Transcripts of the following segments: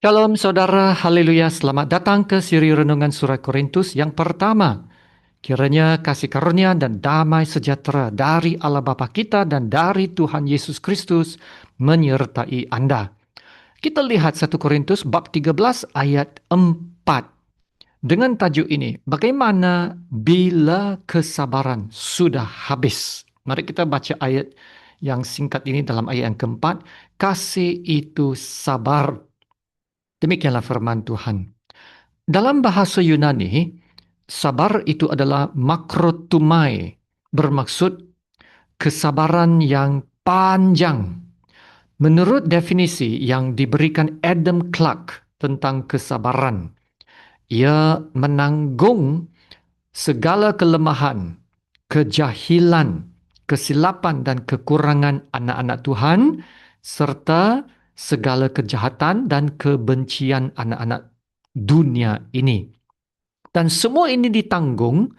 Shalom saudara, haleluya, selamat datang ke siri Renungan Surat Korintus yang pertama. Kiranya kasih karunia dan damai sejahtera dari Allah Bapa kita dan dari Tuhan Yesus Kristus menyertai Anda. Kita lihat 1 Korintus bab 13 ayat 4. Dengan tajuk ini, bagaimana bila kesabaran sudah habis? Mari kita baca ayat yang singkat ini dalam ayat yang keempat. Kasih itu sabar. Demikianlah firman Tuhan. Dalam bahasa Yunani, sabar itu adalah makrotumai, bermaksud kesabaran yang panjang. Menurut definisi yang diberikan Adam Clarke tentang kesabaran, ia menanggung segala kelemahan, kejahilan, kesilapan dan kekurangan anak-anak Tuhan, serta segala kejahatan dan kebencian anak-anak dunia ini. Dan semua ini ditanggung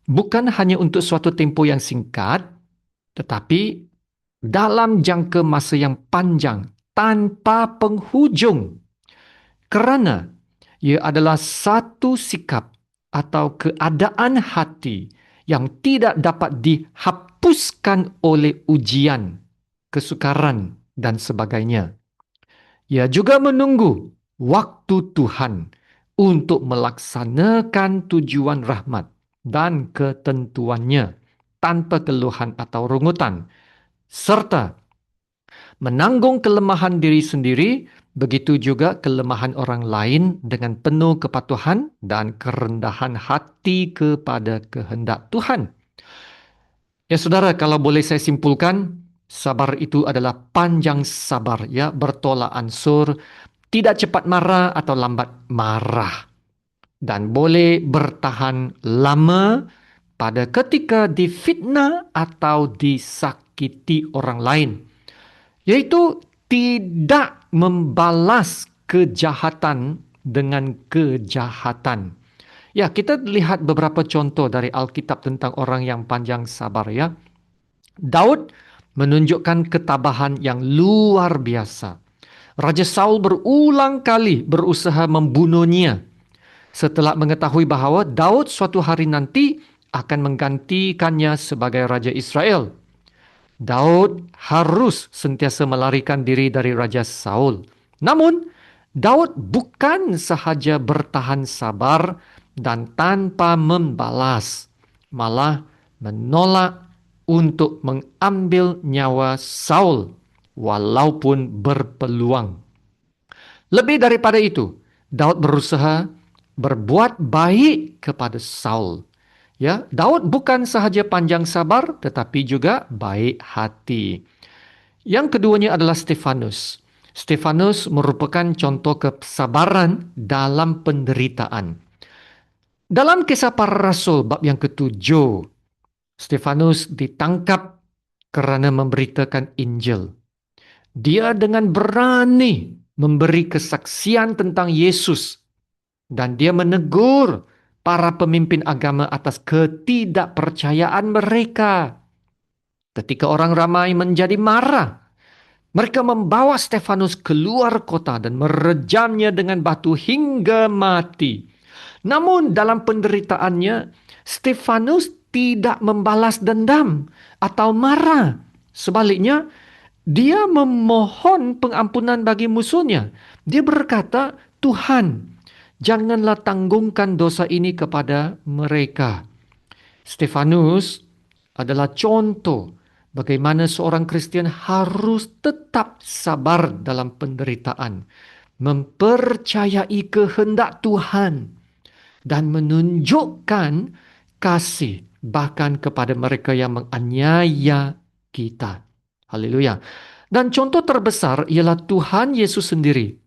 bukan hanya untuk suatu tempoh yang singkat, tetapi dalam jangka masa yang panjang, tanpa penghujung. Kerana ia adalah satu sikap atau keadaan hati yang tidak dapat dihapuskan oleh ujian, kesukaran, dan sebagainya. Ia juga menunggu waktu Tuhan untuk melaksanakan tujuan rahmat dan ketentuannya tanpa keluhan atau rungutan, serta menanggung kelemahan diri sendiri, begitu juga kelemahan orang lain dengan penuh kepatuhan dan kerendahan hati kepada kehendak Tuhan. Ya saudara, kalau boleh saya simpulkan, sabar itu adalah panjang sabar, ya, bertolak ansur, tidak cepat marah atau lambat marah, dan boleh bertahan lama pada ketika difitnah atau disakiti orang lain, yaitu tidak membalas kejahatan dengan kejahatan. Ya, kita lihat beberapa contoh dari Alkitab tentang orang yang panjang sabar, ya. Daud menunjukkan ketabahan yang luar biasa. Raja Saul berulang kali berusaha membunuhnya setelah mengetahui bahawa Daud suatu hari nanti akan menggantikannya sebagai Raja Israel. Daud harus sentiasa melarikan diri dari Raja Saul. Namun, Daud bukan sahaja bertahan sabar dan tanpa membalas, malah menolak untuk mengambil nyawa Saul walaupun berpeluang. Lebih daripada itu, Daud berusaha berbuat baik kepada Saul. Ya, Daud bukan sahaja panjang sabar tetapi juga baik hati. Yang keduanya adalah Stefanus. Stefanus merupakan contoh kesabaran dalam penderitaan. Dalam Kisah Para Rasul bab yang ketujuh, Stefanus ditangkap kerana memberitakan Injil. Dia dengan berani memberi kesaksian tentang Yesus dan dia menegur para pemimpin agama atas ketidakpercayaan mereka. Ketika orang ramai menjadi marah, mereka membawa Stefanus keluar kota dan merejamnya dengan batu hingga mati. Namun dalam penderitaannya, Stefanus tidak membalas dendam atau marah. Sebaliknya, dia memohon pengampunan bagi musuhnya. Dia berkata, Tuhan, janganlah tanggungkan dosa ini kepada mereka. Stefanus adalah contoh bagaimana seorang Kristen harus tetap sabar dalam penderitaan, mempercayai kehendak Tuhan, dan menunjukkan kasih bahkan kepada mereka yang menganiaya kita. Haleluya. Dan contoh terbesar ialah Tuhan Yesus sendiri.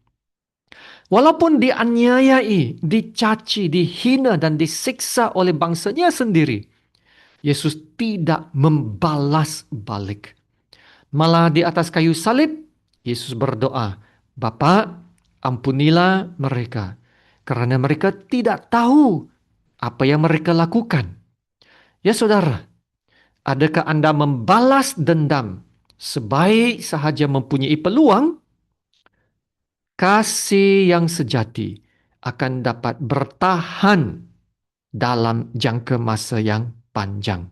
Walaupun dianiayai, dicaci, dihina dan disiksa oleh bangsanya sendiri, Yesus tidak membalas balik. Malah di atas kayu salib, Yesus berdoa, Bapa, ampunilah mereka, karena mereka tidak tahu apa yang mereka lakukan. Ya saudara, adakah Anda membalas dendam sebaik sahaja mempunyai peluang? kasih yang sejati akan dapat bertahan dalam jangka masa yang panjang.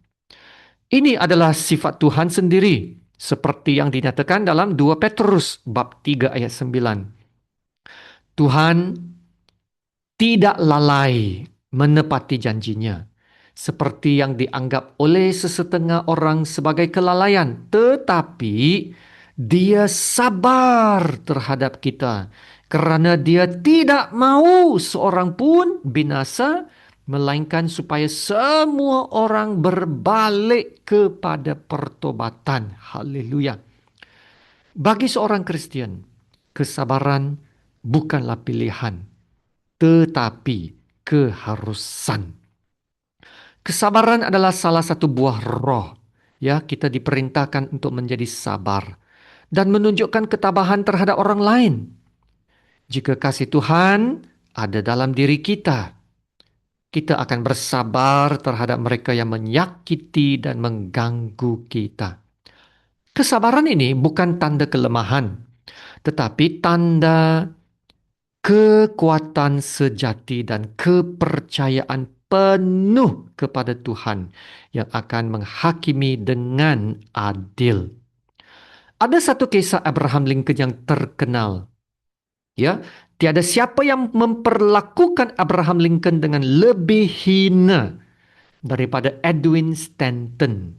Ini adalah sifat Tuhan sendiri, seperti yang dinyatakan dalam 2 Petrus bab 3 ayat 9. Tuhan tidak lalai menepati janjinya, seperti yang dianggap oleh sesetengah orang sebagai kelalaian, tetapi Dia sabar terhadap kita kerana Dia tidak mau seorang pun binasa, melainkan supaya semua orang berbalik kepada pertobatan. Haleluya. Bagi seorang Kristian, kesabaran bukanlah pilihan, tetapi keharusan. Kesabaran adalah salah satu buah roh. Ya, kita diperintahkan untuk menjadi sabar dan menunjukkan ketabahan terhadap orang lain. Jika kasih Tuhan ada dalam diri kita, kita akan bersabar terhadap mereka yang menyakiti dan mengganggu kita. Kesabaran ini bukan tanda kelemahan, tetapi tanda kekuatan sejati dan kepercayaan penuh kepada Tuhan yang akan menghakimi dengan adil. Ada satu kisah Abraham Lincoln yang terkenal. Ya, tiada siapa yang memperlakukan Abraham Lincoln dengan lebih hina daripada Edwin Stanton.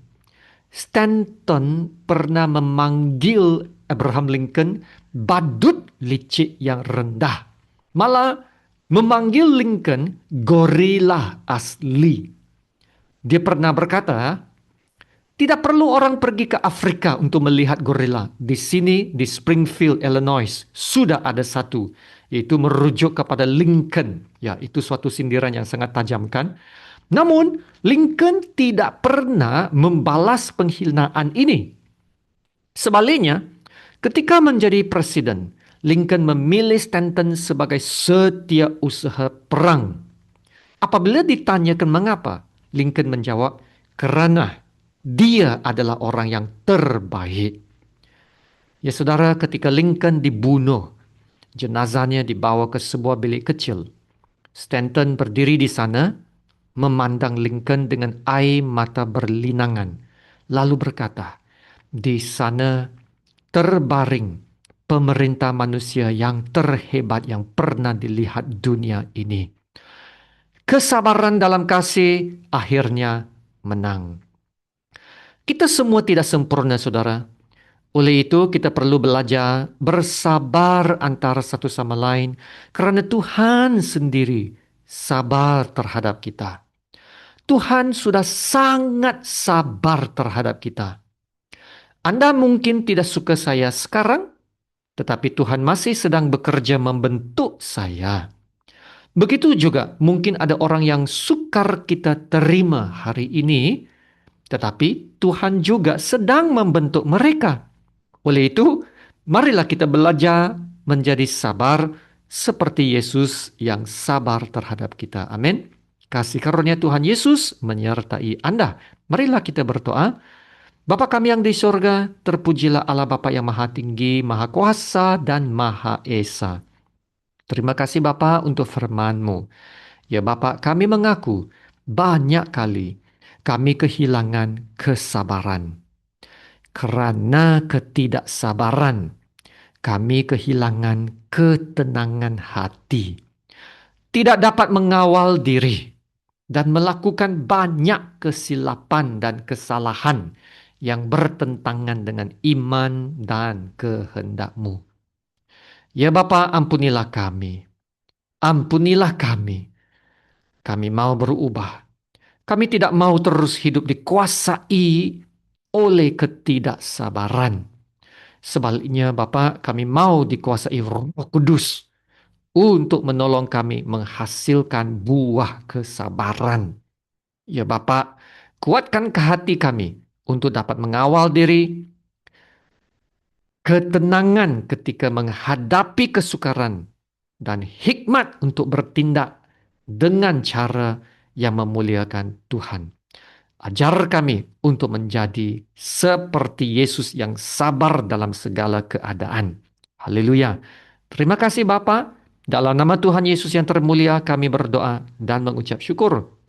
Stanton pernah memanggil Abraham Lincoln badut licik yang rendah. Malah memanggil Lincoln gorila asli. Dia pernah berkata, tidak perlu orang pergi ke Afrika untuk melihat gorila. Di sini, di Springfield, Illinois, sudah ada satu. Yaitu merujuk kepada Lincoln. Ya, itu suatu sindiran yang sangat tajam kan? Namun, Lincoln tidak pernah membalas penghinaan ini. Sebaliknya, ketika menjadi presiden, Lincoln memilih Stanton sebagai setiausaha perang. Apabila ditanyakan mengapa, Lincoln menjawab, kerana dia adalah orang yang terbaik. Ya saudara, ketika Lincoln dibunuh, jenazahnya dibawa ke sebuah bilik kecil. Stanton berdiri di sana, memandang Lincoln dengan air mata berlinangan, lalu berkata, di sana terbaring pemerintah manusia yang terhebat yang pernah dilihat dunia ini. Kesabaran dalam kasih akhirnya menang. Kita semua tidak sempurna, saudara. Oleh itu, kita perlu belajar bersabar antara satu sama lain kerana Tuhan sendiri sabar terhadap kita. Tuhan sudah sangat sabar terhadap kita. Anda mungkin tidak suka saya sekarang, tetapi Tuhan masih sedang bekerja membentuk saya. Begitu juga mungkin ada orang yang sukar kita terima hari ini, tetapi Tuhan juga sedang membentuk mereka. Oleh itu, marilah kita belajar menjadi sabar seperti Yesus yang sabar terhadap kita. Amin. Kasih karunia Tuhan Yesus menyertai Anda. Marilah kita berdoa. Bapa kami yang di surga, terpujilah Allah Bapa yang maha tinggi, maha kuasa, dan maha esa. Terima kasih Bapa untuk firman-Mu. Ya Bapa, kami mengaku banyak kali kami kehilangan kesabaran. Kerana ketidaksabaran, kami kehilangan ketenangan hati. Tidak dapat mengawal diri dan melakukan banyak kesilapan dan kesalahan yang bertentangan dengan iman dan kehendak-Mu. Ya Bapa, ampunilah kami. Ampunilah kami. Kami mau berubah. Kami tidak mau terus hidup dikuasai oleh ketidaksabaran. Sebaliknya Bapa, kami mau dikuasai Roh Kudus untuk menolong kami menghasilkan buah kesabaran. Ya Bapa, kuatkan ke hati kami untuk dapat mengawal diri, ketenangan ketika menghadapi kesukaran, dan hikmat untuk bertindak dengan cara yang memuliakan Tuhan. Ajar kami untuk menjadi seperti Yesus yang sabar dalam segala keadaan. Haleluya. Terima kasih Bapa. Dalam nama Tuhan Yesus yang termulia kami berdoa dan mengucap syukur.